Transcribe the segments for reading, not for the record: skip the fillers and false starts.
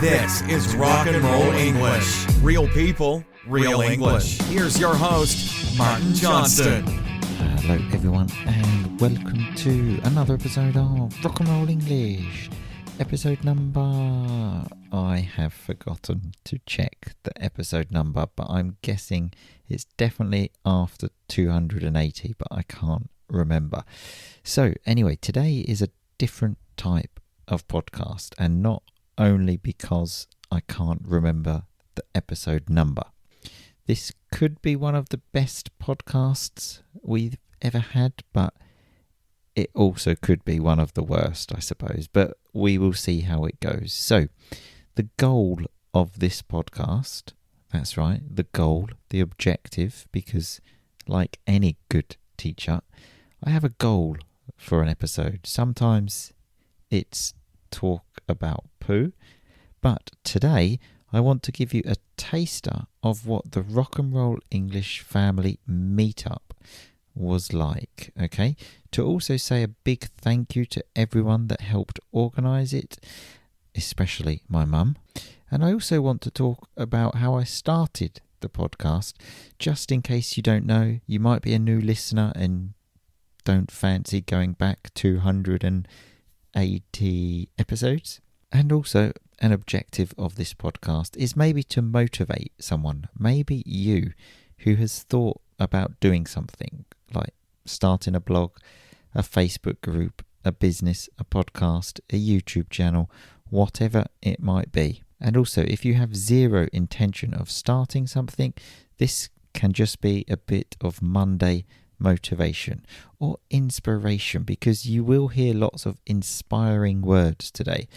This is RnR English. Real people, real English. Here's your host, Martin Johnston. Hello everyone and welcome to another episode of RnR English. Episode number... I have forgotten to check the episode number, but I'm guessing it's definitely after 280, but I can't remember. So anyway, today is a different type of podcast, and not only because I can't remember the episode number. This could be one of the best podcasts we've ever had, but it also could be one of the worst, I suppose. But we will see how it goes. So, the goal of this podcast, that's right, the goal, the objective, because like any good teacher, I have a goal for an episode. Sometimes it's talk about poo, but today I want to give you a taster of what the RnR English family meetup was like, okay? To also say a big thank you to everyone that helped organise it, especially my mum. And I also want to talk about how I started the podcast, just in case you don't know, you might be a new listener and don't fancy going back 280 episodes. And also, an objective of this podcast is maybe to motivate someone, maybe you, who has thought about doing something like starting a blog, a Facebook group, a business, a podcast, a YouTube channel, whatever it might be. And also, if you have zero intention of starting something, this can just be a bit of Monday motivation or inspiration, because you will hear lots of inspiring words today.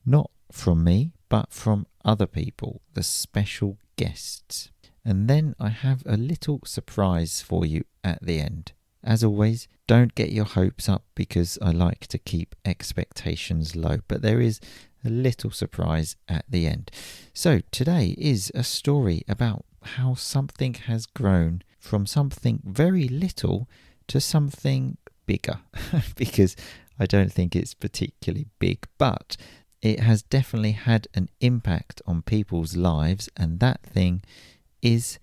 Not from me, but from other people, the special guests. And then I have a little surprise for you at the end. As always, don't get your hopes up, because I like to keep expectations low, but there is a little surprise at the end. So today is a story about how something has grown from something very little to something bigger, because I don't think it's particularly big, but it has definitely had an impact on people's lives, and that thing is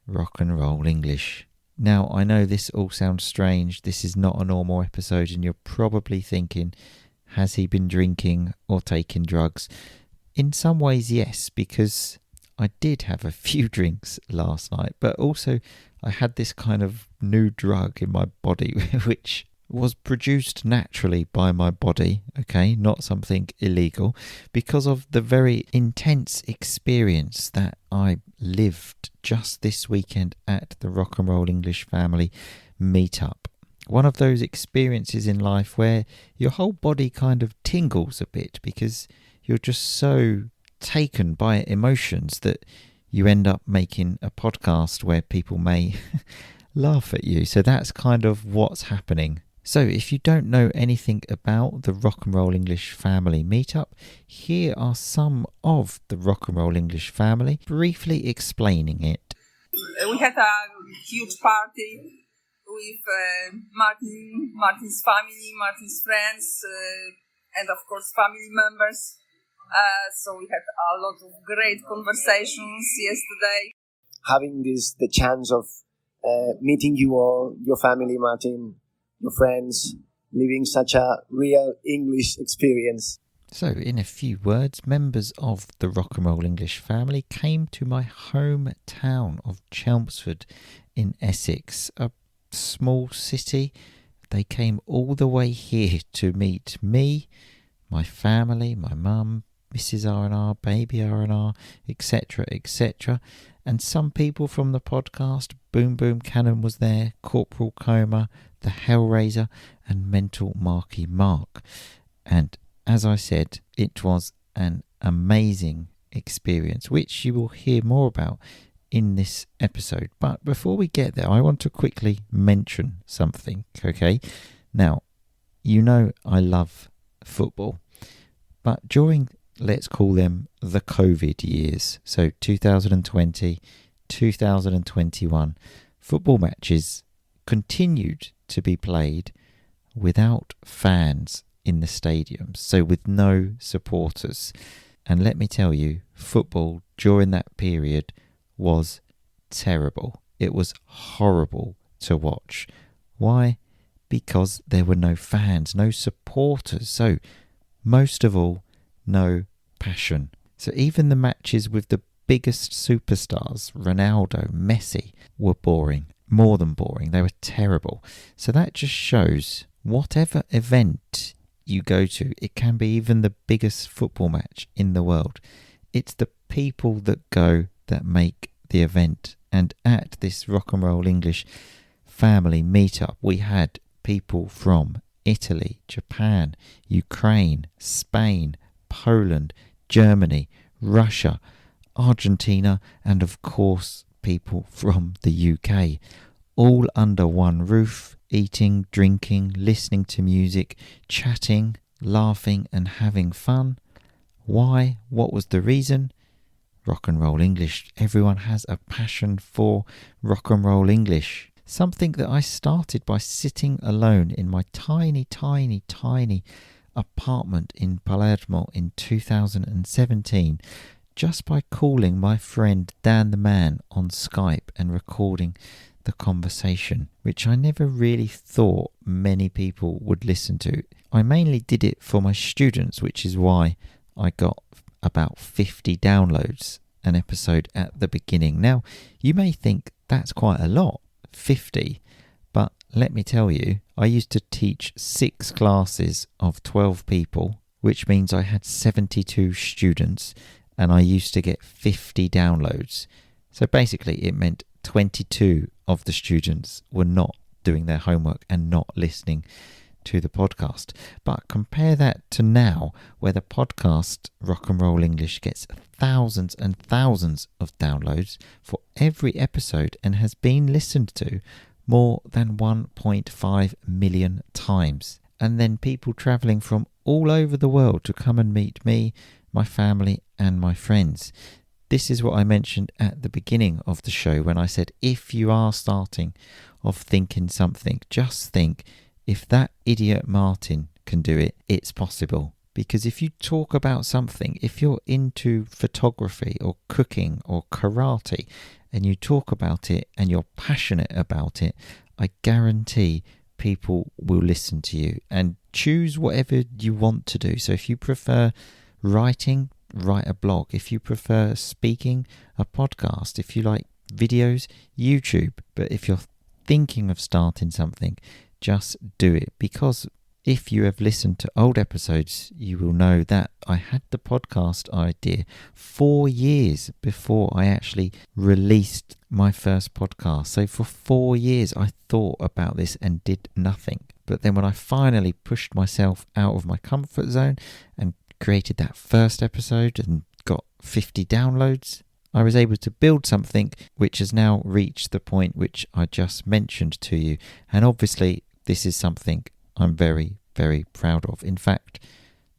RnR English. Now, I know this all sounds strange. This is not a normal episode, and you're probably thinking, has he been drinking or taking drugs? In some ways, yes, because I did have a few drinks last night, but also I had this kind of new drug in my body, which was produced naturally by my body, okay, not something illegal, because of the very intense experience that I lived just this weekend at the RnR English family meetup. One of those experiences in life where your whole body kind of tingles a bit, because you're just so taken by emotions that you end up making a podcast where people may laugh at you. So that's kind of what's happening. So if you don't know anything about the RnR English family meetup, here are some of the RnR English family briefly explaining it. We had a huge party with Martin's family, Martin's friends, and of course family members. So we had a lot of great conversations yesterday. Having the chance of meeting you all, your family, Martin, your friends, living such a real English experience. So, in a few words, members of the RnR English family came to my hometown of Chelmsford in Essex, a small city. They came all the way here to meet me, my family, my mum, Mrs. RnR, baby RnR, etc., etc. And some people from the podcast. Boom Boom Cannon was there, Corporal Coma, the Hellraiser, and Mental Marky Mark. And as I said, it was an amazing experience, which you will hear more about in this episode. But before we get there, I want to quickly mention something, okay? Now, you know I love football, but during, let's call them the COVID years, so 2020, 2021, football matches continued to be played without fans in the stadiums, so with no supporters. And let me tell you, football during that period was terrible. It was horrible to watch. Why? Because there were no fans, no supporters. So, most of all, no passion. So even the matches with the biggest superstars, Ronaldo, Messi, were boring. More than boring. They were terrible. So that just shows whatever event you go to, it can be even the biggest football match in the world. It's the people that go that make the event. And at this RnR English family meetup, we had people from Italy, Japan, Ukraine, Spain, Poland, Germany, Russia, Argentina, and of course people from the UK, all under one roof, eating, drinking, listening to music, chatting, laughing and having fun. Why? What was the reason? RnR English. Everyone has a passion for RnR English. Something that I started by sitting alone in my tiny apartment in Palermo in 2017, just by calling my friend Dan the Man on Skype and recording the conversation, which I never really thought many people would listen to. I mainly did it for my students, which is why I got about 50 downloads an episode at the beginning. Now, you may think that's quite a lot, 50, but let me tell you, I used to teach 6 classes of 12 people, which means I had 72 students, and I used to get 50 downloads. So basically it meant 22 of the students were not doing their homework and not listening to the podcast. But compare that to now, where the podcast RnR English gets thousands and thousands of downloads for every episode and has been listened to more than 1.5 million times. And then people travelling from all over the world to come and meet me, my family and my friends. This is what I mentioned at the beginning of the show when I said, if you are starting off thinking something, just think, if that idiot Martin can do it, it's possible. Because if you talk about something, if you're into photography or cooking or karate, and you talk about it and you're passionate about it, I guarantee people will listen to you and choose whatever you want to do. So if you prefer writing, write a blog. If you prefer speaking, a podcast. If you like videos, YouTube. But if you're thinking of starting something, just do it. Because if you have listened to old episodes, you will know that I had the podcast idea 4 years before I actually released my first podcast. So for 4 years, I thought about this and did nothing. But then when I finally pushed myself out of my comfort zone and created that first episode and got 50 downloads, I was able to build something which has now reached the point which I just mentioned to you. And obviously, this is something I'm very, very proud of. In fact,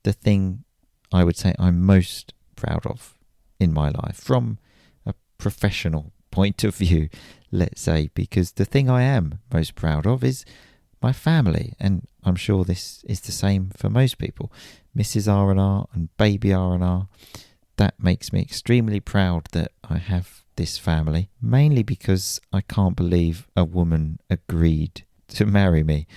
the thing I would say I'm most proud of in my life from a professional point of view, let's say, because the thing I am most proud of is my family, and I'm sure this is the same for most people. Mrs. RnR and baby RnR, that makes me extremely proud that I have this family, mainly because I can't believe a woman agreed to marry me.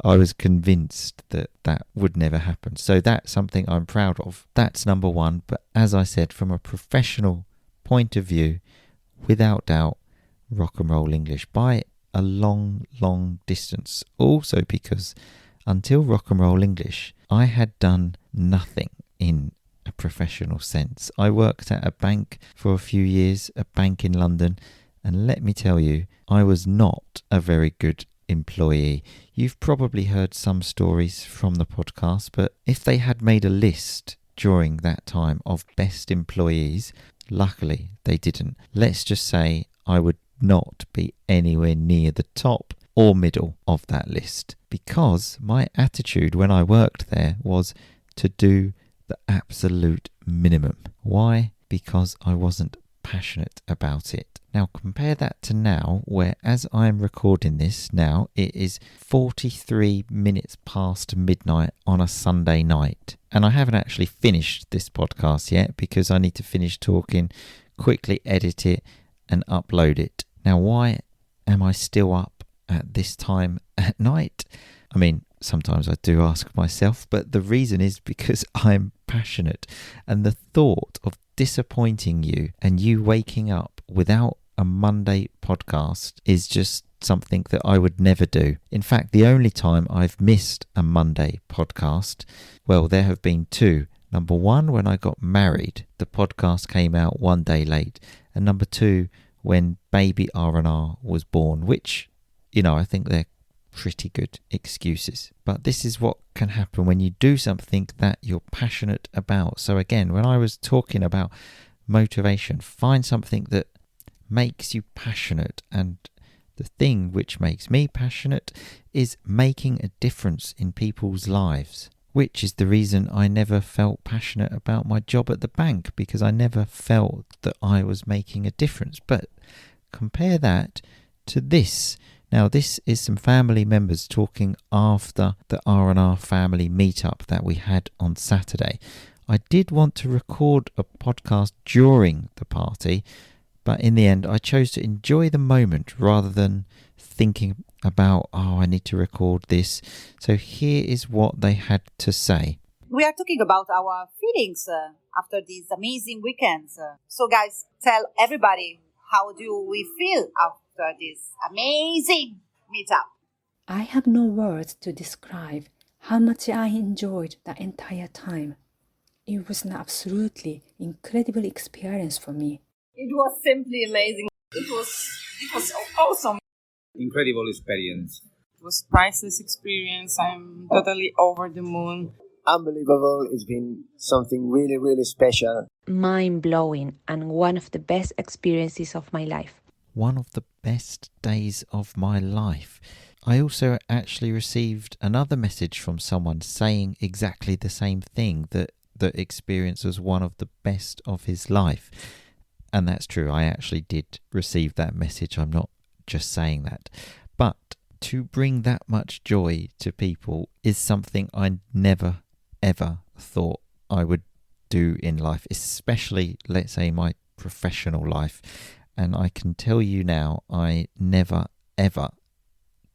I was convinced that that would never happen. So that's something I'm proud of. That's number one. But as I said, from a professional point of view, without doubt, RnR English by a long, long distance. Also because until RnR English, I had done nothing in a professional sense. I worked at a bank for a few years, a bank in London, and let me tell you, I was not a very good employee. You've probably heard some stories from the podcast, but if they had made a list during that time of best employees, luckily they didn't. Let's just say I would not be anywhere near the top or middle of that list, because my attitude when I worked there was to do the absolute minimum. Why? Because I wasn't passionate about it. Now compare that to now, where as I'm recording this now, it is 43 minutes past midnight on a Sunday night. And I haven't actually finished this podcast yet because I need to finish talking, quickly edit it and upload it. Now why am I still up at this time at night? I mean, sometimes I do ask myself, but the reason is because I'm passionate, and the thought of disappointing you and you waking up without a Monday podcast is just something that I would never do. In fact, the only time I've missed a Monday podcast, well, there have been two. Number one, when I got married, the podcast came out one day late. And number two, when baby RnR was born, which, I think they're pretty good excuses. But this is what can happen when you do something that you're passionate about. So again, when I was talking about motivation, find something that makes you passionate. And the thing which makes me passionate is making a difference in people's lives, which is the reason I never felt passionate about my job at the bank, because I never felt that I was making a difference. But compare that to this. Now, this is some family members talking after the RnR family meetup that we had on Saturday. I did want to record a podcast during the party, but in the end, I chose to enjoy the moment rather than thinking about, I need to record this. So here is what they had to say. We are talking about our feelings after these amazing weekends. So guys, tell everybody, how do we feel after this amazing meetup? I have no words to describe how much I enjoyed the entire time. It was an absolutely incredible experience for me. It was simply amazing. It was awesome. Incredible experience. It was priceless experience. I'm totally over the moon. Unbelievable. It's been something really, really special. Mind-blowing and one of the best experiences of my life. One of the best days of my life. I also actually received another message from someone saying exactly the same thing, that the experience was one of the best of his life. And that's true. I actually did receive that message. I'm not just saying that. But to bring that much joy to people is something I never, ever thought I would do in life, especially, let's say, my professional life. And I can tell you now, I never, ever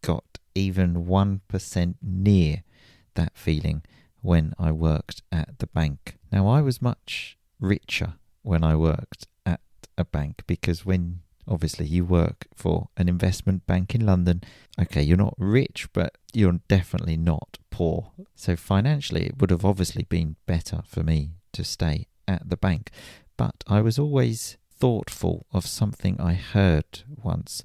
got even 1% near that feeling when I worked at the bank. Now, I was much richer when I worked at a bank, because when obviously you work for an investment bank in London, okay, you're not rich, but you're definitely not poor. So financially, it would have obviously been better for me to stay at the bank. But I was always thoughtful of something I heard once.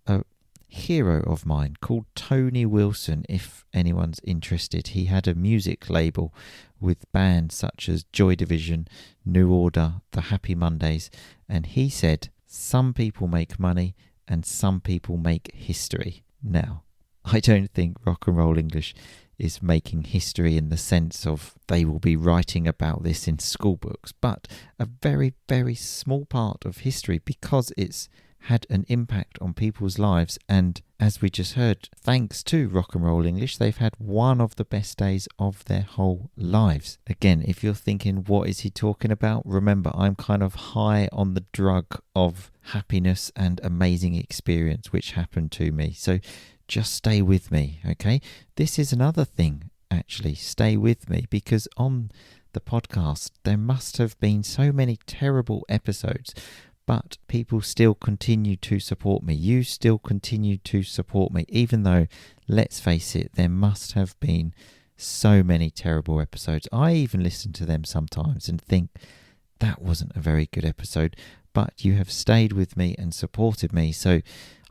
A hero of mine called Tony Wilson, if anyone's interested. He had a music label with bands such as Joy Division, New Order, The Happy Mondays, and he said, some people make money and some people make history. Now, I don't think RnR English is making history in the sense of they will be writing about this in school books, but a very, very small part of history, because it's had an impact on people's lives. And as we just heard, thanks to RnR English, they've had one of the best days of their whole lives. Again, if you're thinking, what is he talking about? Remember, I'm kind of high on the drug of happiness and amazing experience which happened to me. So just stay with me, okay? This is another thing, actually. Stay with me, because on the podcast, there must have been so many terrible episodes, but people still continue to support me. You still continue to support me, even though, let's face it, there must have been so many terrible episodes. I even listen to them sometimes and think, that wasn't a very good episode, but you have stayed with me and supported me. So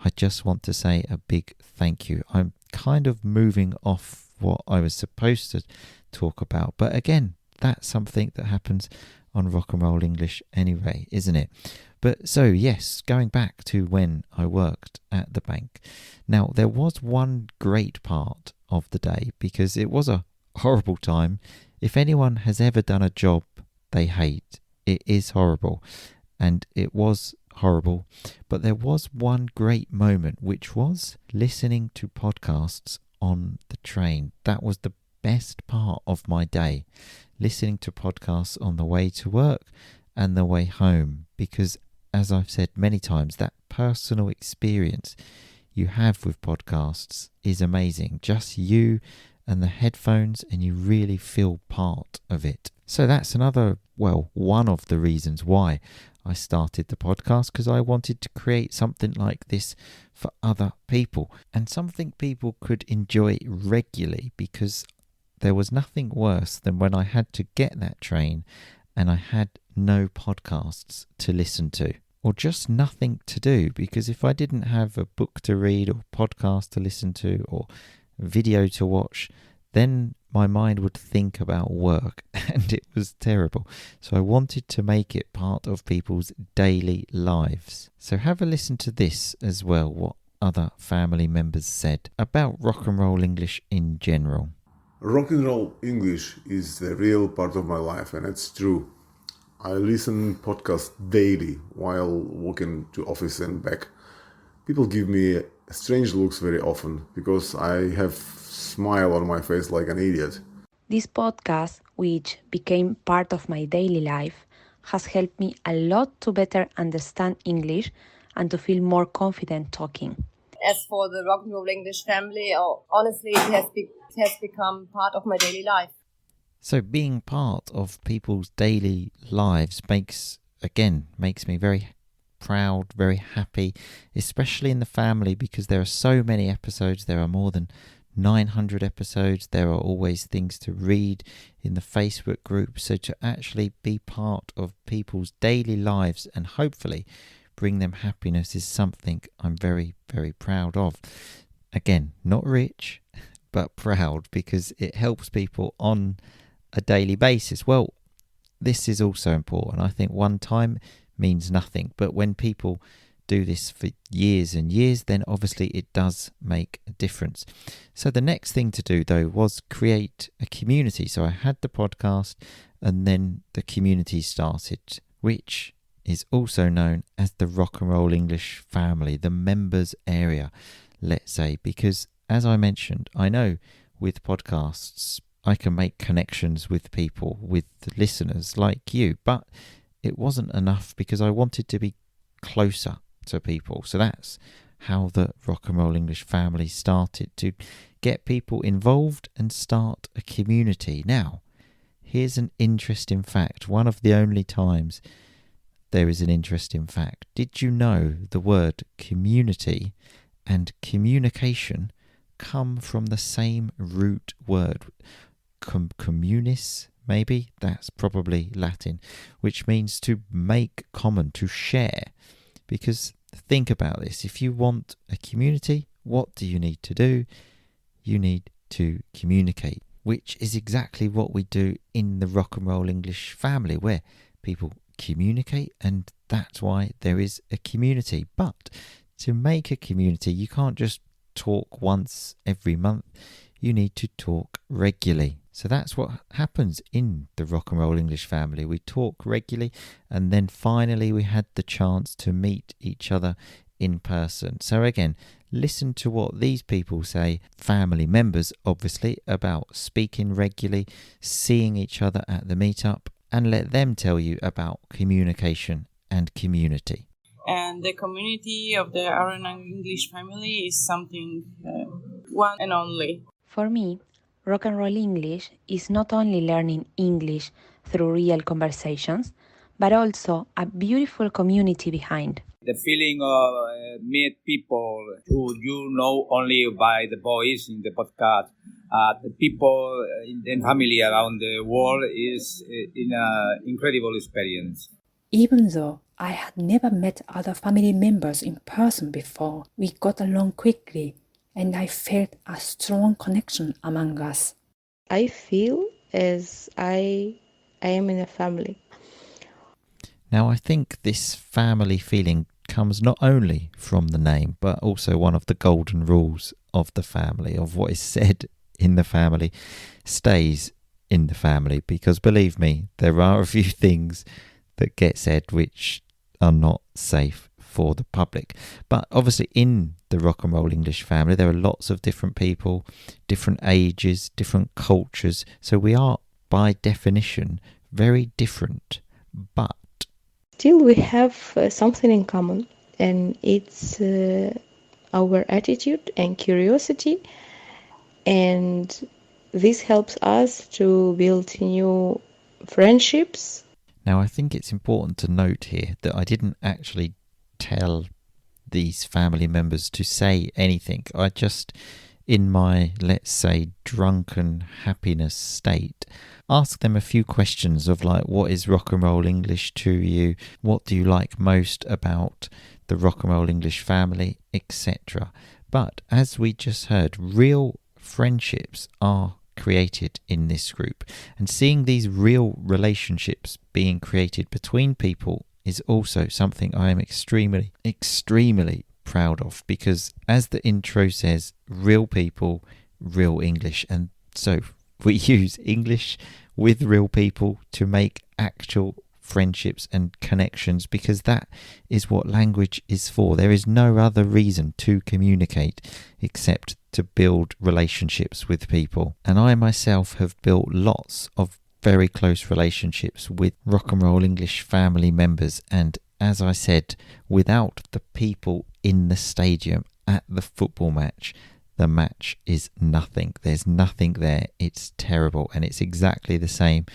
I just want to say a big thank you. I'm kind of moving off what I was supposed to talk about, but again, that's something that happens on RnR English anyway, isn't it? But so yes, going back to when I worked at the bank. Now, there was one great part of the day, because it was a horrible time. If anyone has ever done a job they hate, it is horrible. and it was horrible. But there was one great moment, which was listening to podcasts on the train. That was the best part of my day, listening to podcasts on the way to work and the way home, because as I've said many times, that personal experience you have with podcasts is amazing. Just you and the headphones, and you really feel part of it. So that's one of the reasons why I started the podcast, because I wanted to create something like this for other people, and something people could enjoy regularly, because there was nothing worse than when I had to get that train and I had no podcasts to listen to, or just nothing to do, because if I didn't have a book to read or podcast to listen to or video to watch, then my mind would think about work, and it was terrible. So I wanted to make it part of people's daily lives. So have a listen to this as well, what other family members said about rock and roll English in general. RnR English is the real part of my life, and it's true. I listen podcasts daily while walking to office and back. People give me strange looks very often because I have smile on my face like an idiot. This podcast, which became part of my daily life, has helped me a lot to better understand English and to feel more confident talking. As for the rock and roll English family, honestly, it has become part of my daily life. So being part of people's daily lives makes me very proud, very happy, especially in the family, because there are so many episodes. There are more than 900 episodes. There are always things to read in the Facebook group. So to actually be part of people's daily lives and hopefully bring them happiness is something I'm very, very proud of. Again, not rich, but proud, because it helps people on a daily basis. Well, this is also important. I think one time means nothing, but when people do this for years and years, then obviously it does make a difference. So the next thing to do, though, was create a community. So I had the podcast, and then the community started, which is also known as the Rock and Roll English family, the members area, let's say, because as I mentioned, I know with podcasts I can make connections with people, with listeners like you, but it wasn't enough because I wanted to be closer to people. So that's how the Rock and Roll English family started, to get people involved and start a community. Now, here's an interesting fact, one of the only times there is an interesting fact. Did you know the word community and communication come from the same root word? Communis, maybe? That's probably Latin, which means to make common, to share. Because think about this, if you want a community, what do you need to do? You need to communicate, which is exactly what we do in the Rock and Roll English family, where people communicate, and that's why there is a community. But to make a community, you can't just talk once every month. You need to talk regularly. So that's what happens in the Rock and Roll English family. We talk regularly, and then finally we had the chance to meet each other in person. So again, listen to what these people say, family members obviously, about speaking regularly, seeing each other at the meetup, and let them tell you about communication and community. And the community of the RnR English family is something one and only. For me, Rock and Roll English is not only learning English through real conversations, but also a beautiful community behind. The feeling of meet people who you know only by the voice in the podcast, the people in family around the world is an incredible experience. Even though I had never met other family members in person before, we got along quickly, and I felt a strong connection among us. I feel as I am in a family. Now, I think this family feeling comes not only from the name, but also one of the golden rules of the family, of what is said in the family stays in the family. Because believe me, there are a few things that get said which are not safe for the public. But obviously in the RnR English family, there are lots of different people, different ages, different cultures. So we are, by definition, very different. But still we have something in common, and it's our attitude and curiosity, and this helps us to build new friendships. Now I think it's important to note here that I didn't actually tell these family members to say anything. I just, in my, let's say, drunken happiness state, asked them a few questions of like, what is RnR English to you? What do you like most about the RnR English family, etc. But as we just heard, real friendships are created in this group, and seeing these real relationships being created between people is also something I am extremely proud of, because as the intro says, real people, real English, and so we use English with real people to make actual friendships and connections, because that is what language is for. There is no other reason to communicate except to build relationships with people. And I myself have built lots of very close relationships with RnR English family members, and as I said, without the people in the stadium at the football match, the match is nothing. There's nothing there. It's terrible. And it's exactly the same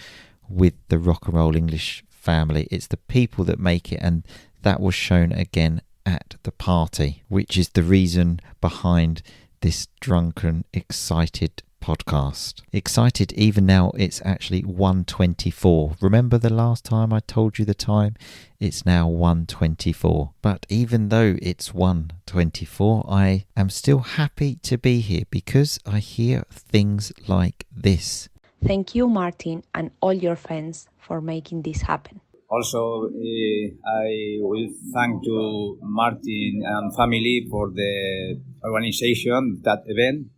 with the RnR English family. It's the people that make it, and that was shown again at the party, which is the reason behind this drunken, excited podcast. Excited even now. It's actually 1:24. Remember the last time I told you the time? It's now 1:24. But even though it's 1:24, I am still happy to be here because I hear things like this. Thank you, Martin, and all your friends for making this happen. Also, I will thank to Martin and family for the organization that event.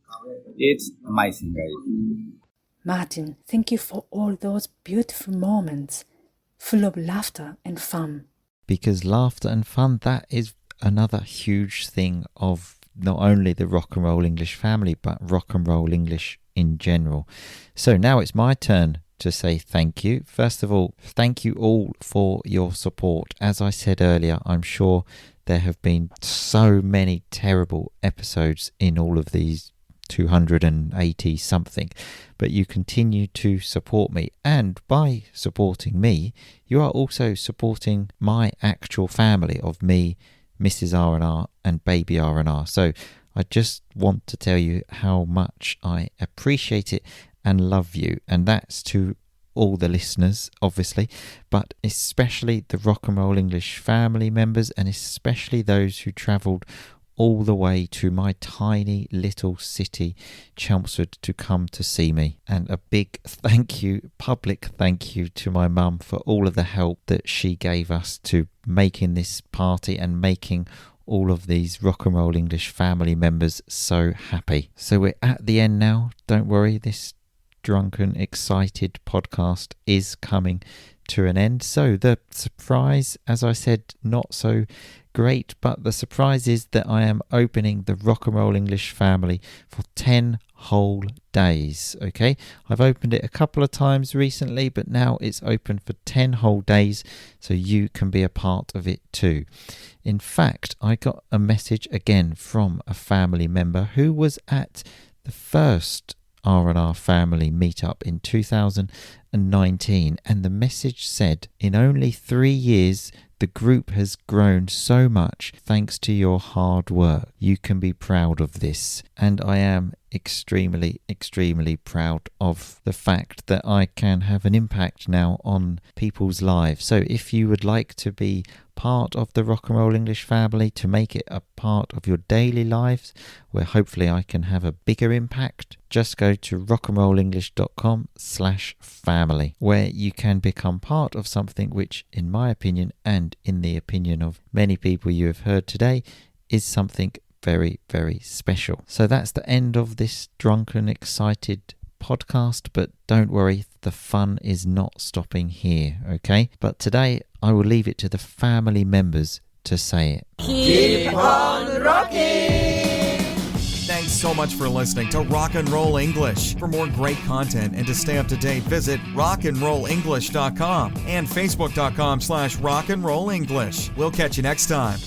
It's amazing, guys. Martin, thank you for all those beautiful moments, full of laughter and fun. Because laughter and fun, that is another huge thing of not only the RnR English family, but RnR English in general. So now it's my turn to say thank you. First of all, thank you all for your support. As I said earlier, I'm sure there have been so many terrible episodes in all of these 280 something, but you continue to support me, and by supporting me you are also supporting my actual family of me, Mrs. RnR and baby RnR. So I just want to tell you how much I appreciate it and love you, and that's to all the listeners obviously, but especially the RnR English family members, and especially those who travelled all the way to my tiny little city, Chelmsford, to come to see me. And a big thank you, public thank you to my mum for all of the help that she gave us to making this party and making all of these RnR English family members so happy. So we're at the end now. Don't worry, this drunken, excited podcast is coming to an end. So the surprise, as I said, not so great, but the surprise is that I am opening the RnR English family for 10 whole days. Okay, I've opened it a couple of times recently, but now it's open for 10 whole days, so you can be a part of it too. In fact, I got a message again from a family member who was at the first RnR family meetup in 2019, and the message said, in only 3 years the group has grown so much thanks to your hard work. You can be proud of this. And I am extremely proud of the fact that I can have an impact now on people's lives. So if you would like to be part of the RnR English family, to make it a part of your daily lives, where hopefully I can have a bigger impact, just go to rocknrolenglish.com/family, where you can become part of something which, in my opinion, and in the opinion of many people you have heard today, is something very special. So that's the end of this drunken, excited podcast, but don't worry, the fun is not stopping here, okay? But today I will leave it to the family members to say it. Keep on rocking! Thanks so much for listening to RnR English. For more great content and to stay up to date, visit rockandrollenglish.com and facebook.com/rockandrollenglish. We'll catch you next time.